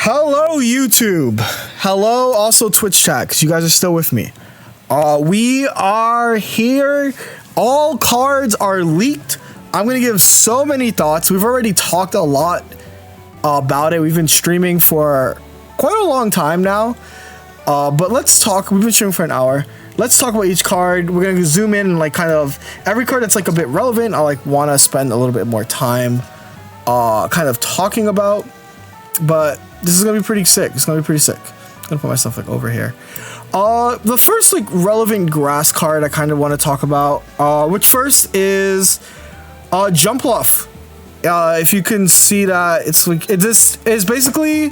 Hello, YouTube. Hello, also Twitch chat, because you guys are still with me. We are here. All cards are leaked. I'm going to give so many thoughts. We've already talked a lot about it. We've been streaming for quite a long time now. But let's talk. We've been streaming for an hour. Let's talk about each card. We're going to zoom in and like kind of every card that's like a bit relevant. I like want to spend a little bit more time kind of talking about. But this is going to be pretty sick. It's going to be pretty sick. I'm going to put myself like over here. The first like relevant grass card I kind of want to talk about, which first is Jumpluff. If you can see that, it's like this is basically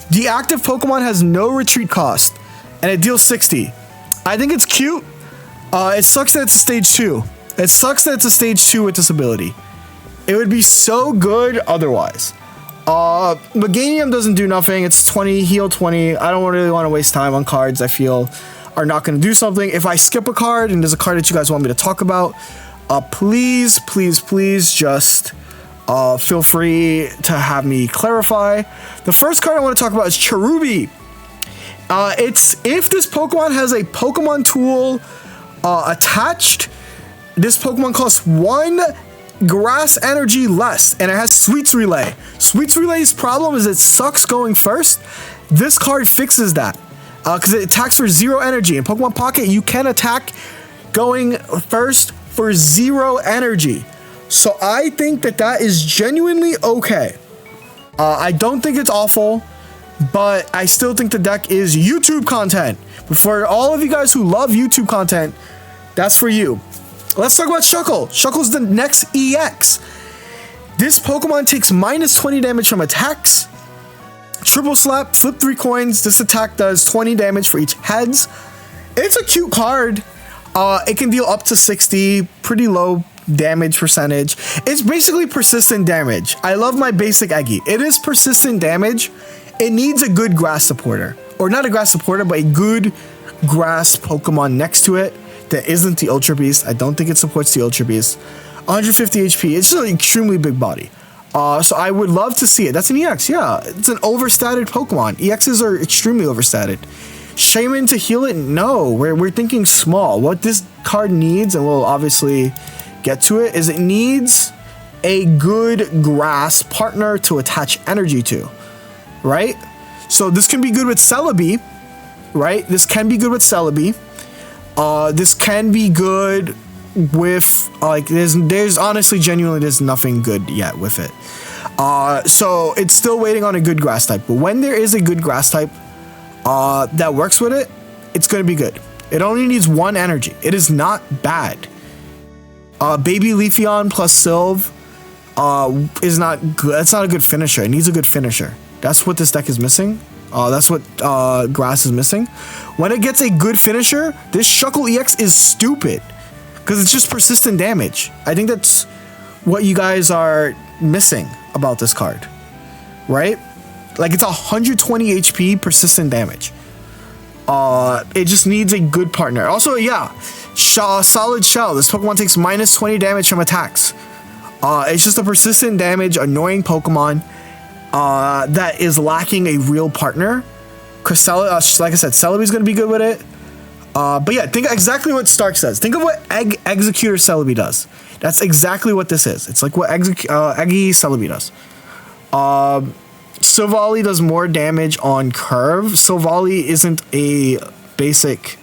the active Pokemon has no retreat cost and it deals 60. I think it's cute. It sucks that it's a stage 2. It sucks that it's a stage 2 with this ability. It would be so good otherwise. Meganium doesn't do nothing. It's 20, heal 20. I don't really want to waste time on cards I feel are not going to do something. If I skip a card and there's a card that you guys want me to talk about, please just feel free to have me clarify. The first card I want to talk about is Cherubi. It's if this Pokemon has a Pokemon tool attached, this Pokemon costs 1 grass energy less, and it has Sweets Relay. Sweets Relay's problem is it sucks going first. This card fixes that because it attacks for 0 energy. In Pokemon Pocket, you can attack going first for 0 energy. So I think that is genuinely okay. I don't think it's awful, but I still think the deck is YouTube content. But for all of you guys who love YouTube content, that's for you. Let's talk about Shuckle. Shuckle's the next EX. This Pokemon takes minus 20 damage from attacks. Triple Slap, flip 3 coins. This attack does 20 damage for each heads. It's a cute card. It can deal up to 60, pretty low damage percentage. It's basically persistent damage. I love my basic Eggy. It is persistent damage. It needs a good grass supporter. Or not a grass supporter, but a good grass Pokemon next to it. That isn't the Ultra Beast. I don't think it supports the Ultra Beast. 150 HP. It's just an extremely big body. So I would love to see it. That's an EX. Yeah, it's an overstated Pokemon. EXs are extremely overstated. Shaman to heal it? No, we're thinking small. What this card needs, and we'll obviously get to it, is it needs a good grass partner to attach energy to, right? So this can be good with Celebi, right? This can be good with Celebi. This can be good with like there's honestly genuinely there's nothing good yet with it. So it's still waiting on a good grass type. But when there is a good grass type that works with it, it's gonna be good. It only needs 1 energy. It is not bad. Baby Leafeon plus Sylve is not good. That's not a good finisher. It needs a good finisher. That's what this deck is missing. That's what grass is missing. When it gets a good finisher, this Shuckle EX is stupid because it's just persistent damage. I think that's what you guys are missing about this card, right? Like it's 120 HP persistent damage. It just needs a good partner. Also, yeah, Solid Shell. This Pokemon takes minus 20 damage from attacks. It's just a persistent damage, annoying Pokemon. That is lacking a real partner. Because, like I said, Celebi's going to be good with it. But yeah, think exactly what Stark says. Think of what Executor Celebi does. That's exactly what this is. It's like what Eggy Celebi does. Silvally does more damage on curve. Silvally isn't a basic,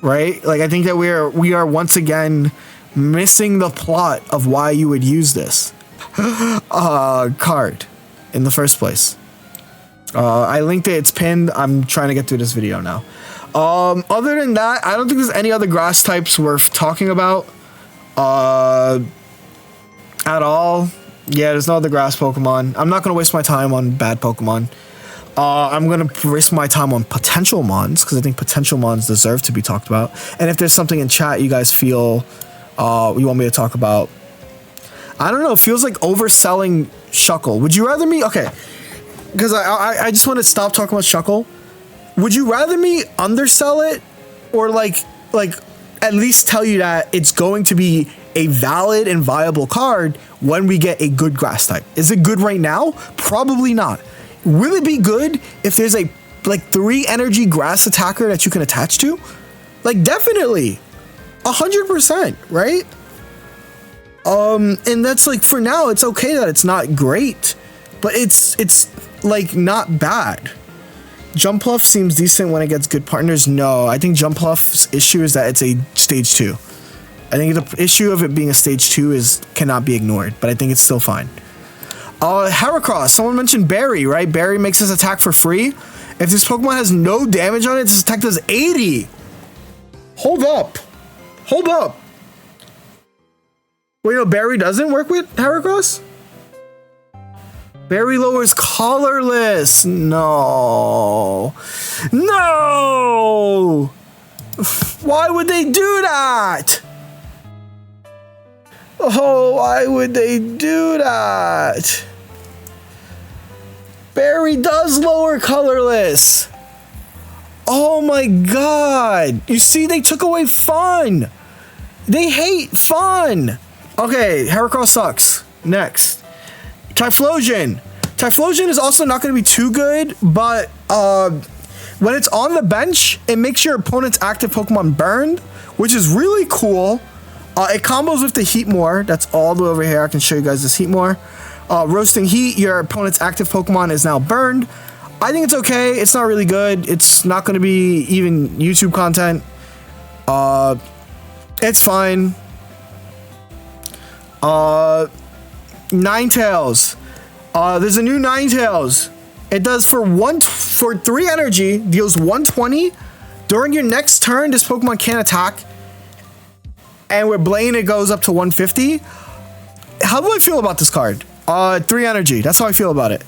right? Like I think that we are once again missing the plot of why you would use this card in the first place. I linked it. It's pinned. I'm trying to get through this video now. Other than that, I don't think there's any other grass types worth talking about at all. Yeah, there's no other grass Pokemon. I'm not going to waste my time on bad Pokemon. I'm going to waste my time on potential Mons because I think potential Mons deserve to be talked about. And if there's something in chat you guys feel you want me to talk about, I don't know. It feels like overselling Shuckle. Would you rather me... Okay. Because I just want to stop talking about Shuckle. Would you rather me undersell it or like at least tell you that it's going to be a valid and viable card when we get a good grass type? Is it good right now? Probably not. Will it be good if there's a like 3 energy grass attacker that you can attach to? Like definitely 100%, right? And that's like, for now, it's okay that it's not great, but it's like not bad. Jumpluff seems decent when it gets good partners. No, I think Jumpluff's issue is that it's a stage 2. I think the issue of it being a stage 2 cannot be ignored, but I think it's still fine. Heracross, someone mentioned Berry, right? Berry makes his attack for free. If this Pokemon has no damage on it, this attack does 80. Hold up. Hold up. Wait, no, Berry doesn't work with Heracross? Berry lowers colorless. No. No! Why would they do that? Oh, why would they do that? Berry does lower colorless. Oh my god. You see, they took away fun. They hate fun. Okay, Heracross sucks. Next. Typhlosion. Typhlosion is also not going to be too good, but when it's on the bench, it makes your opponent's active Pokemon burned, which is really cool. It combos with the Heatmore. That's all the way over here. I can show you guys this Heatmore. Roasting Heat, your opponent's active Pokemon is now burned. I think it's okay. It's not really good. It's not going to be even YouTube content. It's fine. Ninetales. There's a new Ninetales. It does for 3 energy, deals 120. During your next turn, this Pokemon can't attack. And with Blaine, it goes up to 150. How do I feel about this card? 3 energy. That's how I feel about it.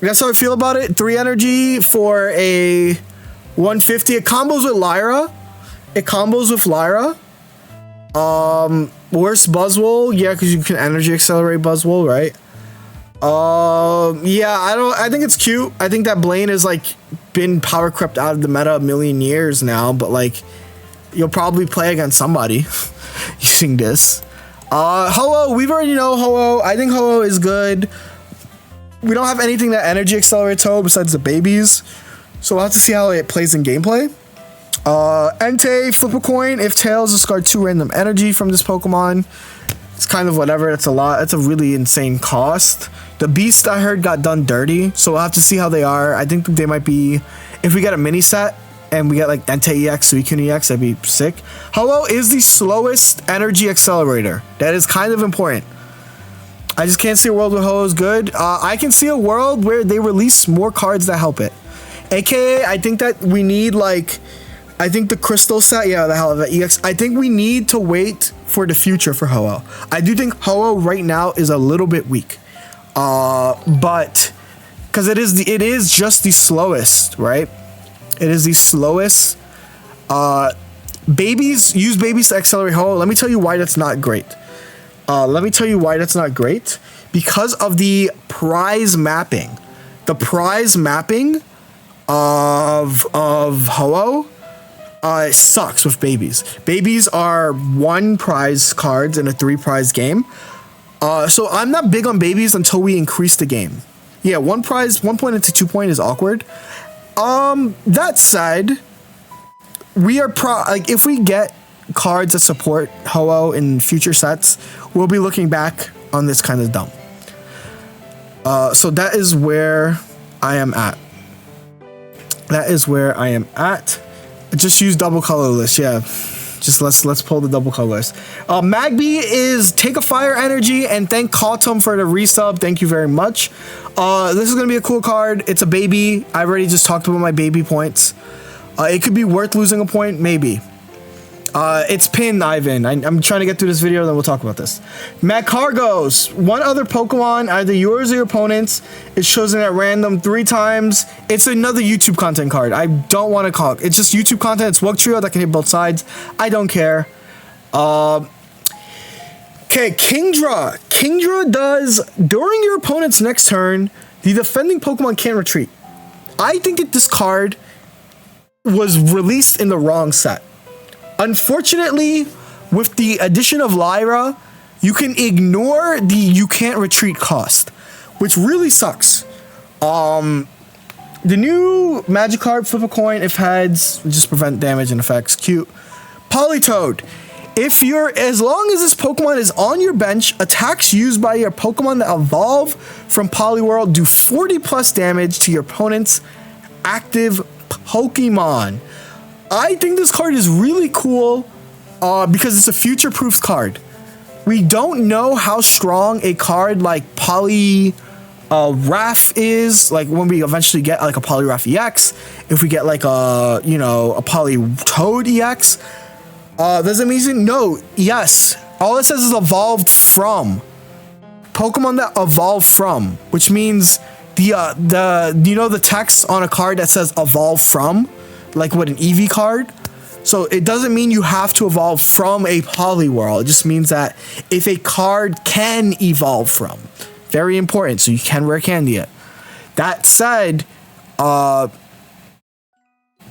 That's how I feel about it. 3 energy for a 150. It combos with Lyra. Worst Buzzwole. Yeah, because you can energy accelerate Buzzwole, right? Yeah, I think it's cute. I think that Blaine has like been power crept out of the meta a million years now, but like you'll probably play against somebody using this. Ho-Oh, we've already know Ho-Oh. I think Ho-Oh is good. We don't have anything that energy accelerates Ho-Oh besides the babies, so we'll have to see how it plays in gameplay. Entei, flip a coin. If Tails discard 2 random energy from this Pokemon, it's kind of whatever. It's a lot. It's a really insane cost. The Beast, I heard, got done dirty, so we'll have to see how they are. I think they might be, if we get a mini set and we get like Entei EX, Suicune EX, that'd be sick. Ho-Oh is the slowest energy accelerator. That is kind of important. I just can't see a world where Ho-Oh is good. I can see a world where they release more cards that help it. AKA, I think that we need like, I think the Crystal set, yeah, the hell of it, EX. I think we need to wait for the future for Ho-Oh. I do think Ho-Oh right now is a little bit weak. But because it is just the slowest, right? It is the slowest. Babies, use babies to accelerate Ho-Oh. Let me tell you why that's not great. Because of the prize mapping. The prize mapping of Ho-Oh sucks with babies. Babies are 1 prize cards in a 3 prize game. So I'm not big on babies until we increase the game. Yeah, 1 prize, 1 point into 2 point is awkward. That said, we are like if we get cards that support Ho-Oh in future sets, we'll be looking back on this kind of dumb. So that is where I am at. Just use double colorless, yeah. Just let's pull the double colorless. Magby is take a fire energy and thank Kautum for the resub. Thank you very much. This is gonna be a cool card. It's a baby. I already just talked about my baby points. It could be worth losing a point, maybe. It's pinned, Ivan. I'm trying to get through this video, then we'll talk about this. Magcargos, 1 other Pokemon, either yours or your opponent's, is chosen at random 3 times. It's another YouTube content card. I don't want to call it. It's just YouTube content. It's Wug Trio that can hit both sides. I don't care. Okay, Kingdra. Kingdra does, during your opponent's next turn, the defending Pokemon can't retreat. I think that this card was released in the wrong set. Unfortunately, with the addition of Lyra, you can ignore the you can't retreat cost, which really sucks. The new Magikarp, flip a coin. If heads, just prevent damage and effects. Cute. Politoed. As long as this Pokemon is on your bench, attacks used by your Pokemon that evolve from Poliwhirl do 40 plus damage to your opponent's active Pokemon. I think this card is really cool because it's a future-proof card. We don't know how strong a card like Poliwrath is, like when we eventually get like a Poliwrath EX, if we get like a Politoed EX. Does it mean no? Yes. All it says is evolved from. Pokemon that evolve from, which means the text on a card that says evolve from, like what an Eevee card. So it doesn't mean you have to evolve from a Poliwhirl. It just means that if a card can evolve from, very important. So you can rare candy it. That said, Politoed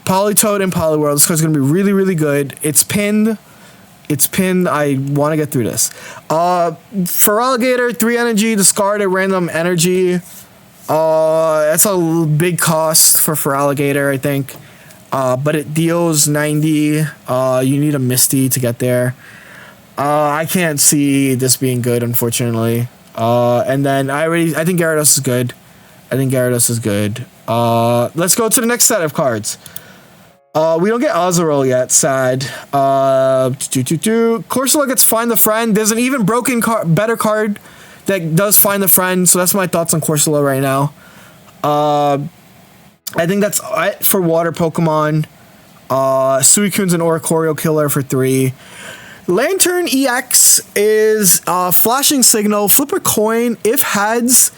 and Poliwhirl, this card's gonna be really, really good. It's pinned. I want to get through this. Feraligatr, 3 energy, discard a random energy. That's a big cost for Feraligatr, I think. But it deals 90. You need a Misty to get there. I can't see this being good, unfortunately. And then I think Gyarados is good. Let's go to the next set of cards. We don't get Azurill yet, sad. Corsola gets Find the Friend. There's an even broken better card that does Find the Friend, so that's my thoughts on Corsola right now. I think that's it for water Pokemon. Suicune's an Oricorio killer for 3. Lantern EX is Flashing Signal. Flip a coin. If heads,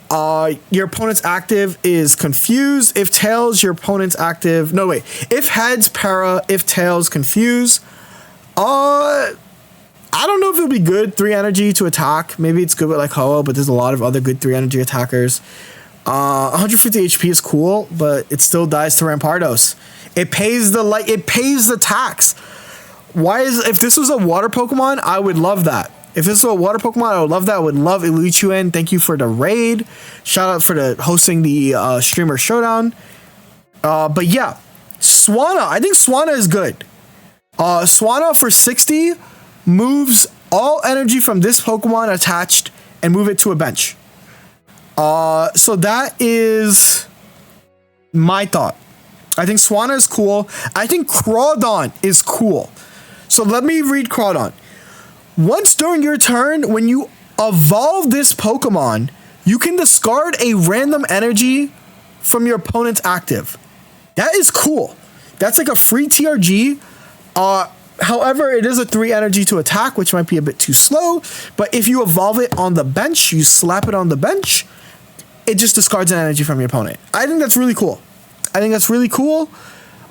your opponent's active is Confuse. If tails, your opponent's active. No, wait. If heads, Para. If tails, Confuse. I don't know if it'll be good 3 energy to attack. Maybe it's good with like Ho-Oh, but there's a lot of other good 3 energy attackers. 150 HP is cool, but it still dies to Rampardos. It pays the tax. If this was a water Pokemon, I would love that. If this was a water Pokemon, I would love that. I would love Eluchuan. Thank you for the raid. Shout out for hosting the streamer showdown. But yeah, Swanna. I think Swanna is good. Swanna for 60 moves all energy from this Pokemon attached and move it to a bench. So that is my thought. I think Swanna is cool. I think Crawdon is cool. So let me read Crawdon. Once during your turn, when you evolve this Pokemon, you can discard a random energy from your opponent's active. That is cool. That's like a free TRG. However, it is a 3 energy to attack, which might be a bit too slow. But if you evolve it on the bench, you slap it on the bench, it just discards an energy from your opponent. I think that's really cool.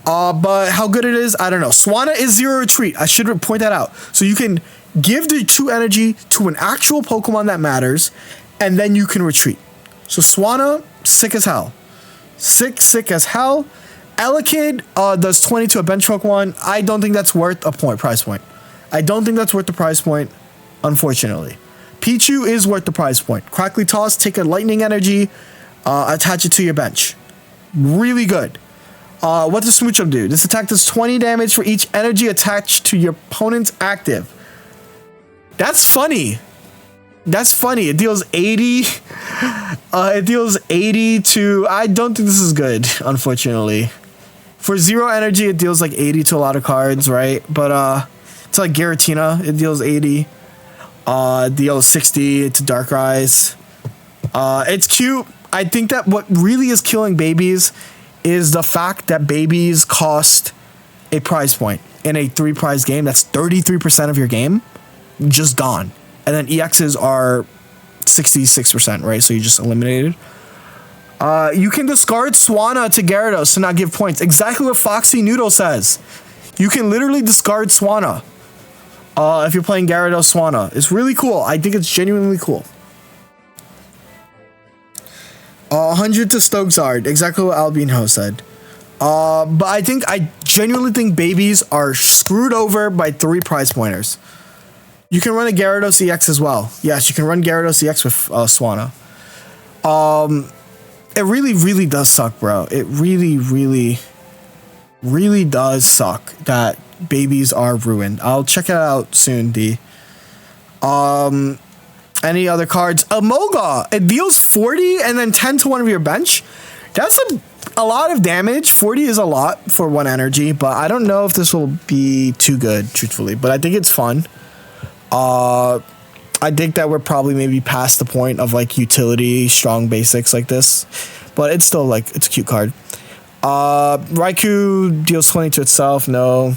But how good it is, I don't know. Swanna is 0 retreat. I should point that out. So you can give the 2 energy to an actual Pokemon that matters, and then you can retreat. So Swanna, sick as hell. Sick as hell. Elekid does 20 to a bench Pokemon. I don't think that's worth a price point. I don't think that's worth the price point, unfortunately. Pichu is worth the price point. Crackly Toss, take a lightning energy, attach it to your bench. Really good. What does Smoochum do? This attack does 20 damage for each energy attached to your opponent's active. That's funny. It deals 80. It deals 80 to... I don't think this is good, unfortunately. For 0 energy, it deals like 80 to a lot of cards, right? But it's like Giratina. It deals 80. It deals 60 to Darkrai. It's cute. I think that what really is killing babies is the fact that babies cost a prize point. In a 3-prize game, that's 33% of your game just gone. And then EXs are 66%, right? So you just eliminated. You can discard Swanna to Gyarados to not give points. Exactly what Foxy Noodle says. You can literally discard Swanna if you're playing Gyarados Swanna. It's really cool. I think it's genuinely cool. 100 to Stokesard. Exactly what Albino said. But I genuinely think babies are screwed over by 3 prize pointers. You can run a Gyarados EX as well. Yes, you can run Gyarados EX with Swanna. It really, really does suck, bro. It really, really, really does suck that babies are ruined. I'll check it out soon, D. Any other cards? Amoga. It deals 40 and then 10 to one of your bench. That's a lot of damage. 40 is a lot for one energy, but I don't know if this will be too good, truthfully. But I think it's fun. I think that we're probably maybe past the point of like utility, strong basics like this. But it's still like, it's a cute card. Raikou deals 20 to itself. No.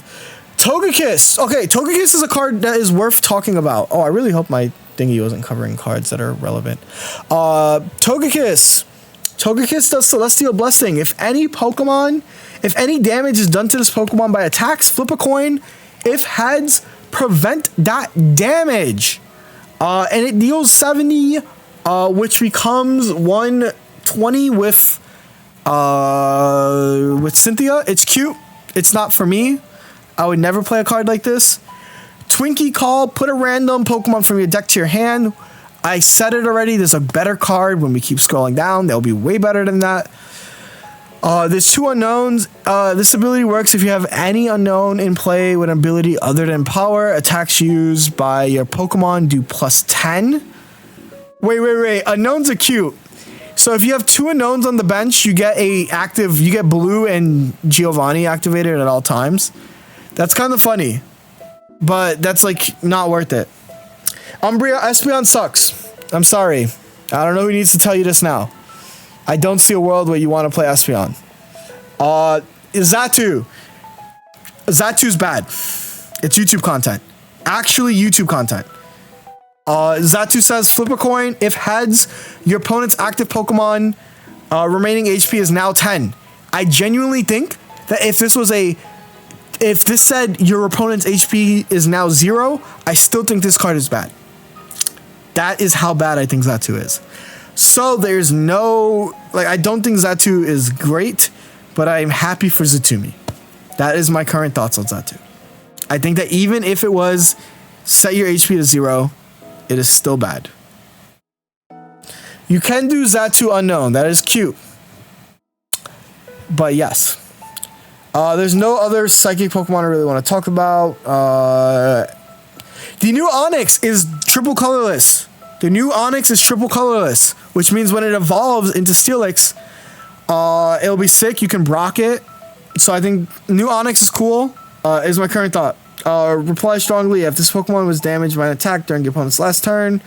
Togekiss. Okay, Togekiss is a card that is worth talking about. Oh, I really hope my thingy wasn't covering cards that are relevant. Togekiss. Togekiss does Celestial Blessing. If any damage is done to this Pokemon by attacks, flip a coin. If heads, prevent that damage. And it deals 70, which becomes 120 with Cynthia. It's cute. It's not for me. I would never play a card like this. Twinkie Call, put a random Pokemon from your deck to your hand. I said it already, there's a better card when we keep scrolling down. They'll be way better than that. There's two unknowns. This ability works if you have any unknown in play with an ability other than power. Attacks used by your Pokemon do plus 10. Wait. Unknowns are cute. So if you have two unknowns on the bench, you get Blue and Giovanni activated at all times. That's kind of funny, but that's like not worth it. Umbreon Espeon sucks. I'm sorry. I don't know who needs to tell you this now. I don't see a world where you want to play Espeon. Xatu. Xatu's bad. It's YouTube content. Actually YouTube content. Xatu says flip a coin. If heads, your opponent's active Pokemon remaining HP is now 10. I genuinely think that if this said your opponent's HP is now 0, I still think this card is bad. That is how bad I think Xatu is. So there's no, I don't think Xatu is great, but I'm happy for Zatumi. That is my current thoughts on Xatu. I think that even if it was set your HP to 0, it is still bad. You can do Xatu Unknown. That is cute. But yes. There's no other psychic Pokemon I really want to talk about. The new Onix is triple colorless. Which means when it evolves into Steelix, it'll be sick. You can Brock it. So I think new Onix is cool, is my current thought. Reply strongly. If this Pokemon was damaged by an attack during your opponent's last turn,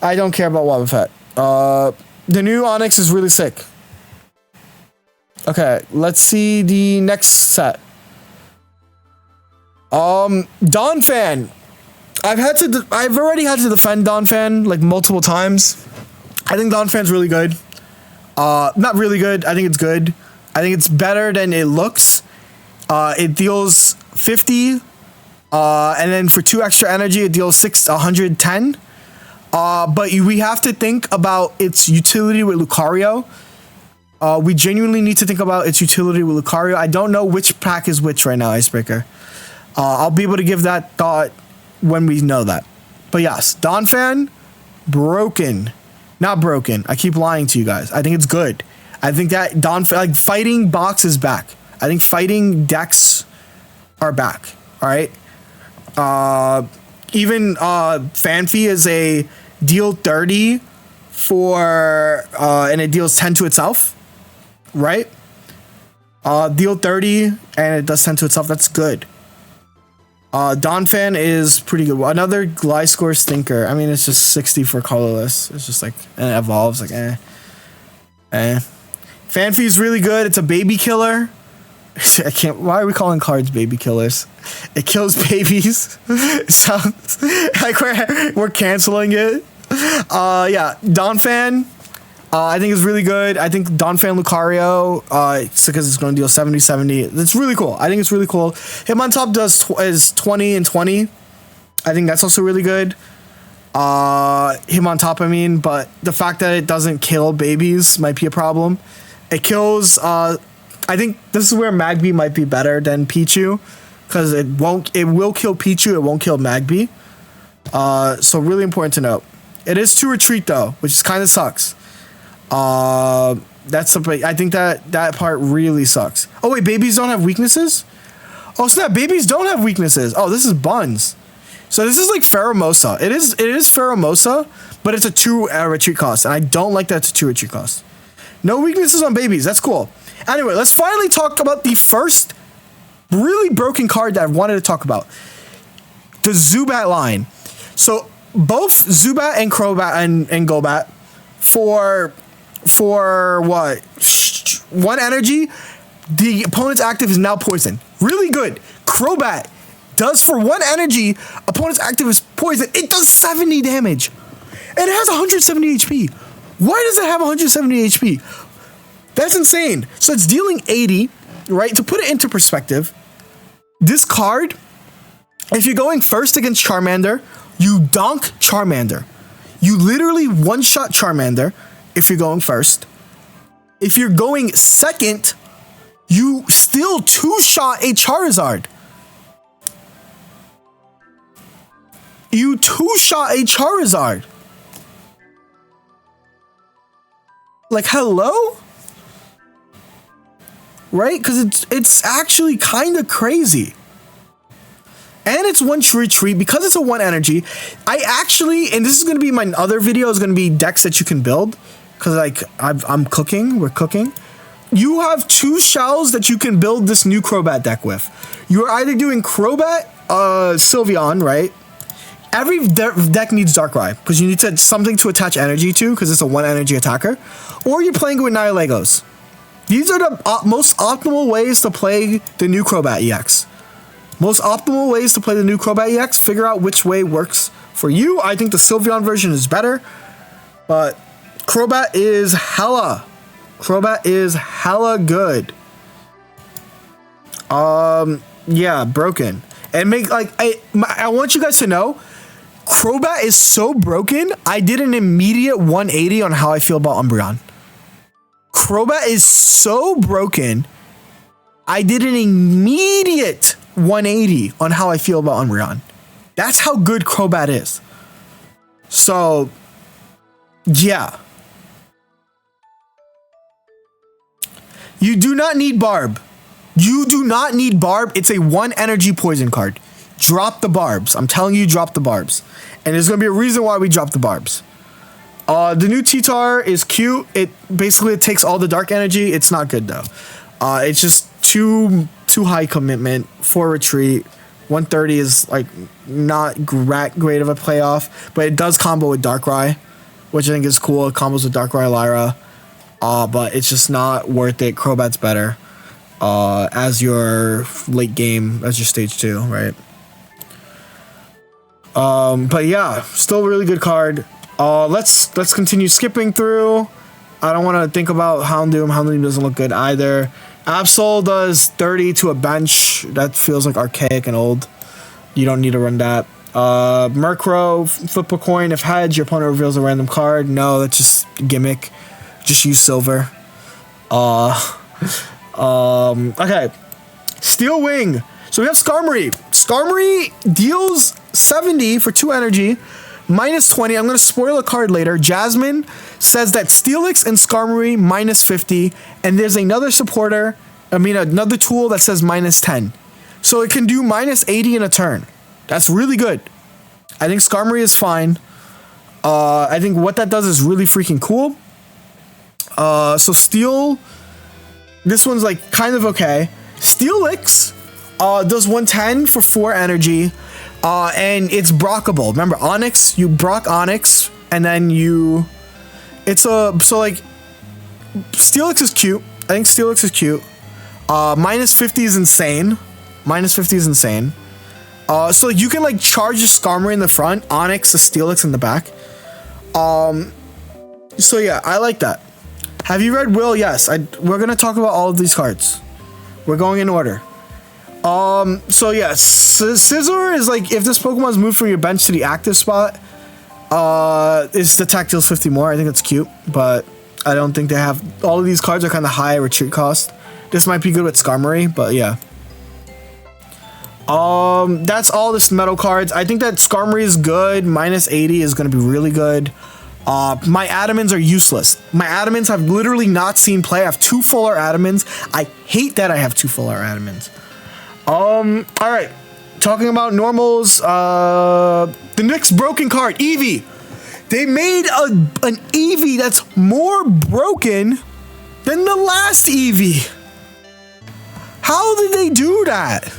I don't care about Wobbuffet. The new Onix is really sick. Okay, let's see the next set. Donphan. I've already had to defend Donphan like multiple times. I think Donphan's really good. Not really good. I think it's good. I think it's better than it looks. It deals 50. And then for 2 extra energy, it deals 110. But we have to think about its utility with Lucario. We genuinely need to think about its utility with Lucario. I don't know which pack is which right now, Icebreaker. I'll be able to give that thought when we know that. But yes, Donphan, broken. Not broken. I keep lying to you guys. I think it's good. I think that Donphan, fighting box is back. I think fighting decks are back. All right. Even Fanfi is a deal 30 for and it deals 10 to itself. Right? Deal 30 and it does 10 to itself. That's good. Donphan is pretty good. Another Gliscor Stinker. I mean, it's just 60 for colorless. It's just and it evolves Fanfi is really good. It's a baby killer. I can't. Why are we calling cards baby killers? It kills babies. It sounds like we're canceling it. Yeah, Donphan. I think it's really good. I think Donphan Lucario, it's because it's going to deal 70-70. It's really cool. I think it's really cool. Hitmontop is 20 and 20. I think that's also really good. Hitmontop, I mean, but the fact that it doesn't kill babies might be a problem. It kills. I think this is where Magby might be better than Pichu, because it will kill Pichu. It won't kill Magby. So really important to note. It is to retreat though, which kind of sucks. I think that part really sucks. Oh wait, babies don't have weaknesses? Oh snap, babies don't have weaknesses. Oh, this is Buns. So this is like Pheromosa. It is Pheromosa, but it's a 2 retreat cost, and I don't like that it's a 2 retreat cost. No weaknesses on babies. That's cool. Anyway, let's finally talk about the first really broken card that I wanted to talk about. The Zubat line. So both Zubat and Crobat and Golbat for what? 1 energy, the opponent's active is now poison. Really good. Crobat does for 1 energy, opponent's active is poison. It does 70 damage. And it has 170 HP. Why does it have 170 HP? That's insane. So it's dealing 80, right? To put it into perspective, this card, if you're going first against Charmander, you donk Charmander. You literally one-shot Charmander if you're going first. If you're going second, you still 2-shot a Charizard. You 2-shot a Charizard. Like, hello? Right? Because it's actually kind of crazy. And it's 1 retreat because it's a 1 energy. I actually, and this is going to be my other video, is going to be decks that you can build. Because like I'm cooking, we're cooking. You have 2 shells that you can build this new Crobat deck with. You're either doing Crobat, Sylveon, right? Every deck needs Darkrai because you need something to attach energy to because it's a 1 energy attacker. Or you're playing with Nihilegos. These are the most optimal ways to play the new Crobat EX. Most optimal ways to play the new Crobat EX. Figure out which way works for you. I think the Sylveon version is better, but Crobat is hella. Crobat is hella good. Yeah, broken. And make like I want you guys to know, Crobat is so broken. I did an immediate 180 on how I feel about Umbreon. Crobat is so broken. I did an immediate 180 on how I feel about Umbreon. That's how good Crobat is. So, yeah. You do not need Barb. You do not need Barb. It's a 1 energy poison card. Drop the Barbs. I'm telling you, drop the Barbs. And there's going to be a reason why we drop the Barbs. The new T-Tar is cute. It takes all the dark energy. It's not good though. It's just too high commitment for retreat. 130 is like not great of a playoff, but it does combo with Darkrai, which I think is cool. It combos with Darkrai Lyra. But it's just not worth it. Crobat's better as your late game, as your stage 2, right? But yeah, still a really good card. Let's continue skipping through. I don't want to think about Houndoom. Houndoom doesn't look good either. Absol does 30 to a bench. That feels like archaic and old. You don't need to run that. Murkrow, flip a coin. If hedge, your opponent reveals a random card. No, that's just a gimmick. Just use silver. Okay. Steel Wing. So we have Skarmory. Skarmory deals 70 for 2 energy. Minus 20. I'm going to spoil a card later. Jasmine says that Steelix and Skarmory minus 50. And there's another another tool that says minus 10. So it can do minus 80 in a turn. That's really good. I think Skarmory is fine. I think what that does is really freaking cool. So Steel, this one's like kind of okay. Steelix does 110 for 4 energy. And it's brockable. Remember, Onyx, you brock Onyx, and then so like, Steelix is cute. I think Steelix is cute. Minus 50 is insane. Minus 50 is insane. So you can like charge your Skarmory in the front, Onyx, the Steelix in the back. So yeah, I like that. Have you read Will? Yes. We're gonna talk about all of these cards. We're going in order. So yeah, Scizor is like, if this Pokemon's moved from your bench to the active spot, it's the attack deals 50 more. I think it's cute, but I don't think they have, all of these cards are kind of high retreat cost. This might be good with Skarmory, but yeah. That's all this metal cards. I think that Skarmory is good. Minus 80 is going to be really good. My Adamins are useless. My Adamins have literally not seen play. I have 2 full art Adamins. I hate that I have 2 full art Adamins. All right. Talking about normals, the next broken card, Eevee. They made an Eevee that's more broken than the last Eevee. How did they do that?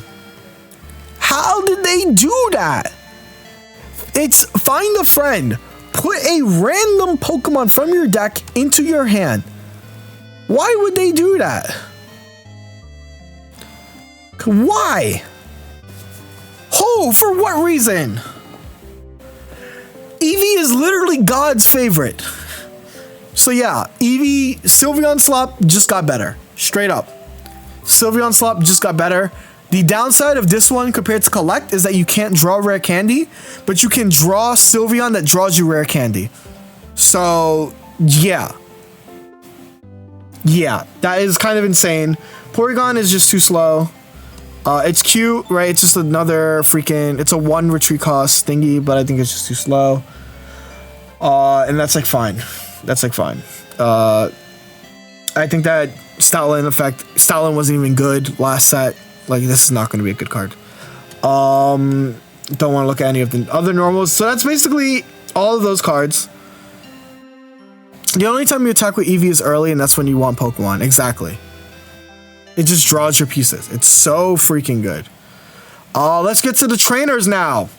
How did they do that? It's find a friend. Put a random Pokemon from your deck into your hand. Why would they do that? Why? Oh, for what reason? Eevee is literally God's favorite. So yeah, Eevee, Sylveon Slop just got better. Straight up. Sylveon Slop just got better. The downside of this one compared to Collect is that you can't draw rare candy, but you can draw Sylveon that draws you rare candy. So, yeah. Yeah, that is kind of insane. Porygon is just too slow. It's cute, right? It's just another freaking... It's a 1 retreat cost thingy, but I think it's just too slow. And that's like fine. That's like fine. I think that Stoutland wasn't even good last set. Like, this is not going to be a good card. Don't want to look at any of the other normals. So that's basically all of those cards. The only time you attack with Eevee is early, and that's when you want Pokemon. Exactly. It just draws your pieces. It's so freaking good. Let's get to the trainers now.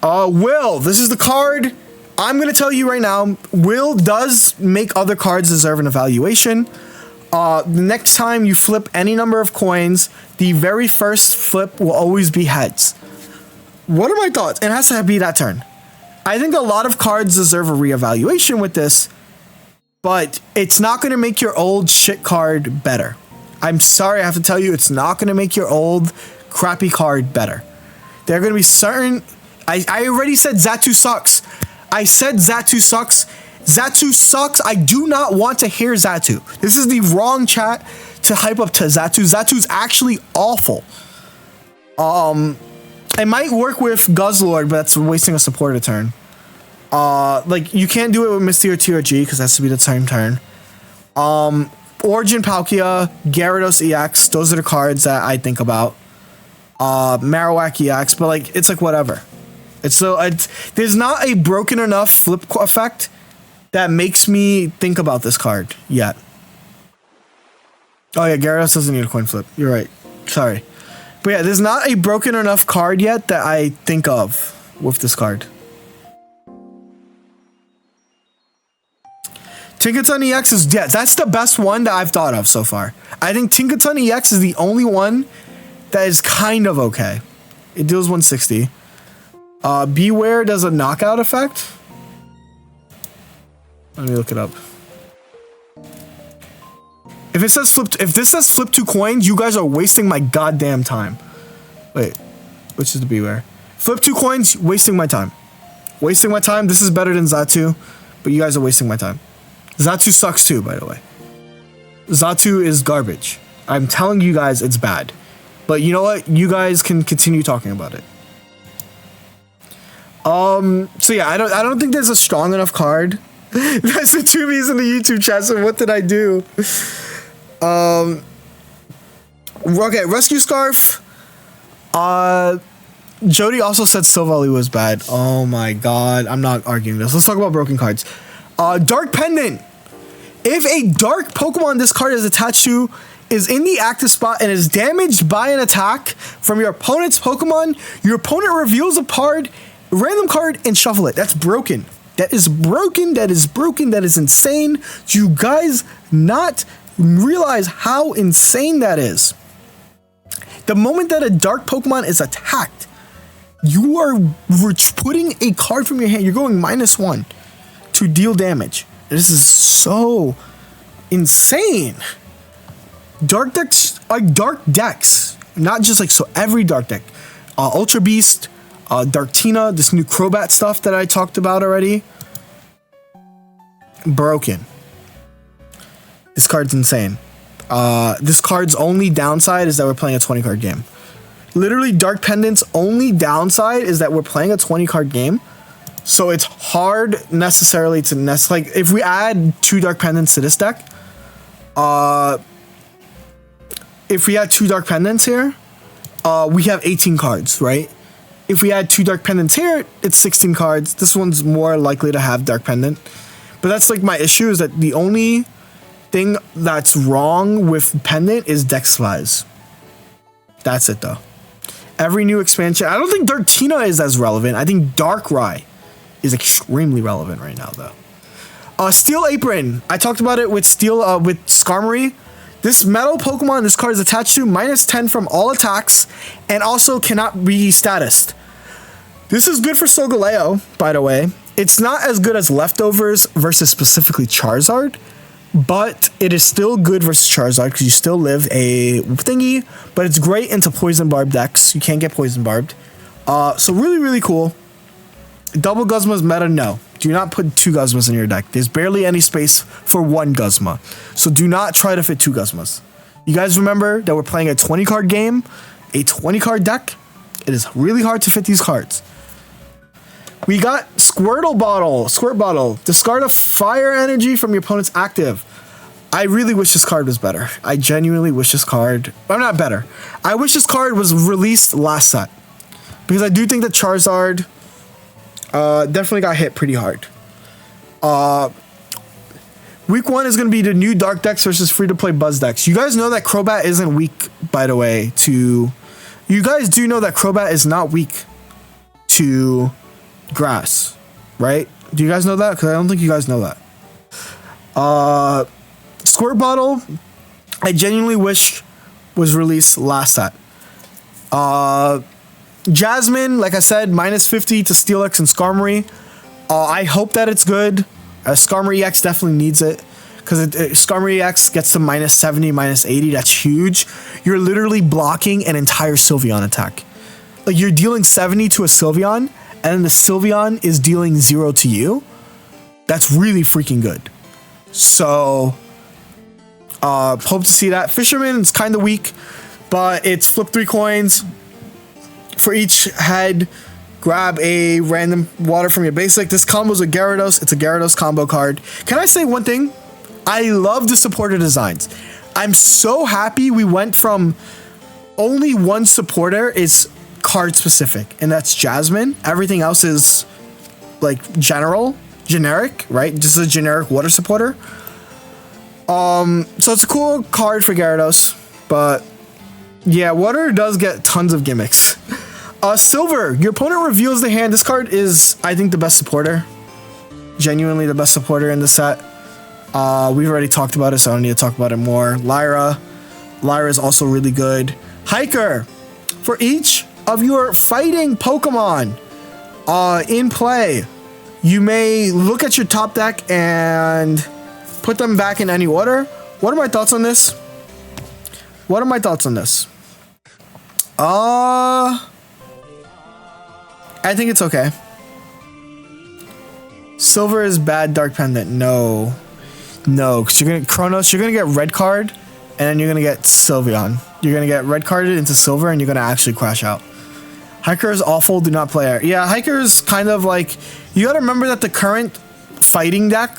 Will, this is the card. I'm going to tell you right now, Will does make other cards deserve an evaluation. The next time you flip any number of coins, the very first flip will always be heads. What are my thoughts? It has to be that turn. I think a lot of cards deserve a reevaluation with this, but it's not going to make your old shit card better. I'm sorry, I have to tell you, it's not going to make your old crappy card better. There are going to be certain... I already said Xatu sucks. I said Xatu sucks. Xatu sucks. I do not want to hear Xatu. This is the wrong chat to hype up to Xatu. Xatu's actually awful. It might work with Guzzlord, but that's wasting a supporter turn. Like, you can't do it with Misty or TRG because it has to be the same turn. Origin Palkia, Gyarados EX, those are the cards that I think about. Marowak EX, but like, it's like whatever. There's not a broken enough flip effect that makes me think about this card yet. Oh yeah, Gyarados doesn't need a coin flip. You're right. Sorry. But yeah, there's not a broken enough card yet that I think of with this card. Tinkaton EX is, yeah, that's the best one that I've thought of so far. I think Tinkaton EX is the only one that is kind of okay. It deals 160. Beware does a knockout effect. Let me look it up. If this says flip 2 coins, you guys are wasting my goddamn time. Wait, which is the Beware? Flip 2 coins, wasting my time. Wasting my time. This is better than Xatu, but you guys are wasting my time. Xatu sucks too, by the way. Xatu is garbage. I'm telling you guys it's bad. But you know what? You guys can continue talking about it. So yeah, I don't think there's a strong enough card. That's the 2 V's in the YouTube chat, so what did I do? Okay, Rescue Scarf. Jeudy also said Silvally was bad. Oh my god, I'm not arguing this. Let's talk about broken cards. Dark Pendant. If a dark Pokemon this card is attached to is in the active spot and is damaged by an attack from your opponent's Pokemon, your opponent reveals a random card and shuffle it. That's broken. That is broken. That is broken. That is insane. Do you guys not realize how insane that is? The moment that a dark Pokemon is attacked, you are putting a card from your hand. You're going -1 to deal damage. This is so insane. Dark decks are dark decks, not just like so. Every dark deck, Ultra Beast, Darktina, this new Crobat stuff that I talked about already. Broken. This card's insane. This card's only downside is that we're playing a 20 card game. Literally, Dark Pendant's only downside is that we're playing a 20 card game. So it's hard necessarily to like if we add 2 Dark Pendants to this deck, if we had 2 Dark Pendants here, we have 18 cards, right? If we add 2 Dark Pendants here, it's 16 cards. This one's more likely to have Dark Pendant. But that's like my issue, is that the only thing that's wrong with Pendant is deck size. That's it though. Every new expansion, I don't think Dark Tina is as relevant. I think Darkrai is extremely relevant right now though. Steel Apron, I talked about it with with Skarmory. This metal Pokemon this card is attached to -10 from all attacks and also cannot be statused. This is good for Solgaleo, by the way. It's not as good as Leftovers versus specifically Charizard, but it is still good versus Charizard because you still live a thingy, but it's great into Poison Barb decks. You can't get Poison Barbed. So really, really cool. Double Guzma's meta, no. Do not put 2 Guzmas in your deck. There's barely any space for 1 Guzma. So do not try to fit 2 Guzmas. You guys remember that we're playing a 20 card game, a 20 card deck. It is really hard to fit these cards. We got Squirt Bottle. Discard a fire energy from your opponent's active. I really wish this card was better. I genuinely wish this card, or not better. I wish this card was released last set. Because I do think that Charizard definitely got hit pretty hard. Week 1 is going to be the new Dark decks versus free-to-play Buzz decks. You guys know that Crobat isn't weak, by the way, to... You guys do know that Crobat is not weak to grass, right? Do you guys know that? Because I don't think you guys know that. Squirt Bottle, I genuinely wish was released last set. Jasmine, like I said, -50 to Steelix and Skarmory. I hope that it's good. Skarmory X definitely needs it, because Skarmory X gets to -70, -80. That's huge. You're literally blocking an entire Sylveon attack. Like, you're dealing 70 to a Sylveon, and then the Sylveon is dealing 0 to you. That's really freaking good. So, hope to see that. Fisherman is kind of weak, but it's flip 3 coins. For each head, grab a random water from your basic. This combo's a Gyarados. It's a Gyarados combo card. Can I say one thing? I love the supporter designs. I'm so happy we went from only one supporter is card specific, and that's Jasmine. Everything else is like generic, right? Just a generic water supporter. So it's a cool card for Gyarados, but yeah, water does get tons of gimmicks. Silver, your opponent reveals the hand. This card is, I think, the best supporter. Genuinely the best supporter in the set. We've already talked about it, so I don't need to talk about it more. Lyra is also really good. Hiker, for each of your fighting Pokemon in play, you may look at your top deck and put them back in any order. What are my thoughts on this? I think it's okay. Silver is bad Dark Pendant. No, because you're gonna Chronos, you're gonna get red card, and then you're gonna get Sylveon. You're gonna get red carded into Silver, and you're gonna actually crash out. Hiker is awful. Do not play it. Yeah, Hiker is kind of like, you gotta remember that the current fighting deck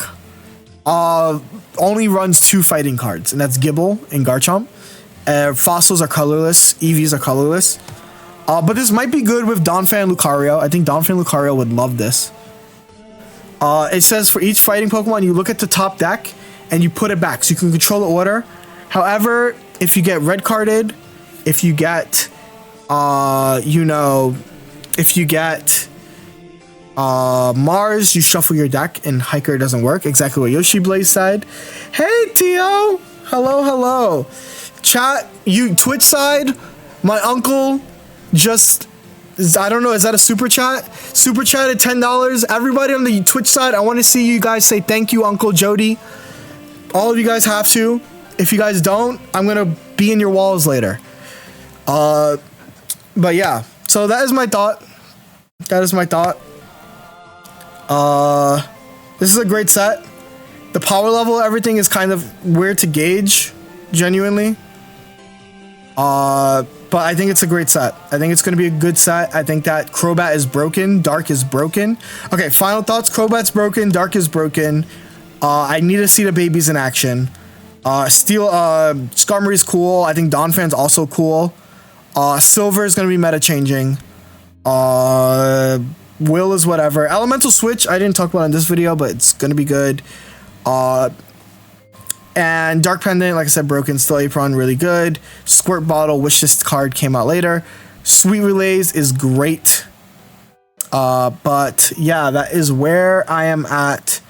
only runs 2 fighting cards, and that's Gible and Garchomp. Fossils are colorless. Eevees are colorless. But this might be good with Donphan and Lucario. I think Donphan and Lucario would love this. It says for each fighting Pokemon, you look at the top deck and you put it back, so you can control the order. However, if you get red carded, if you get, Mars, you shuffle your deck, and Hiker doesn't work. Exactly what Yoshi Blaze said. Hey, Tio! Hello. Chat, you Twitch side, my uncle just, I don't know, is that a super chat? Super chat at $10. Everybody on the Twitch side, I want to see you guys say thank you, Uncle Jeudy. All of you guys have to. If you guys don't, I'm going to be in your walls later. But yeah, so that is my thought. This is a great set. The power level, everything is kind of weird to gauge, genuinely. but I think it's a great set. I think it's going to be a good set. I think that Crobat is broken. Dark is broken. Okay, final thoughts. Crobat's broken. Dark is broken. I need to see the babies in action. Skarmory's cool. I think Donphan's also cool. Silver is going to be meta changing. Will is whatever. Elemental Switch, I didn't talk about in this video, but it's going to be good. And Dark Pendant, like I said, broken. Still Apron, really good. Squirt Bottle, Wishlist card came out later. Sweet Relays is great. But yeah, that is where I am at.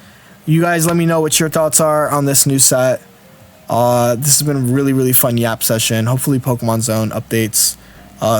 You guys let me know what your thoughts are on this new set. This has been a really, really fun Yap session. Hopefully Pokemon Zone updates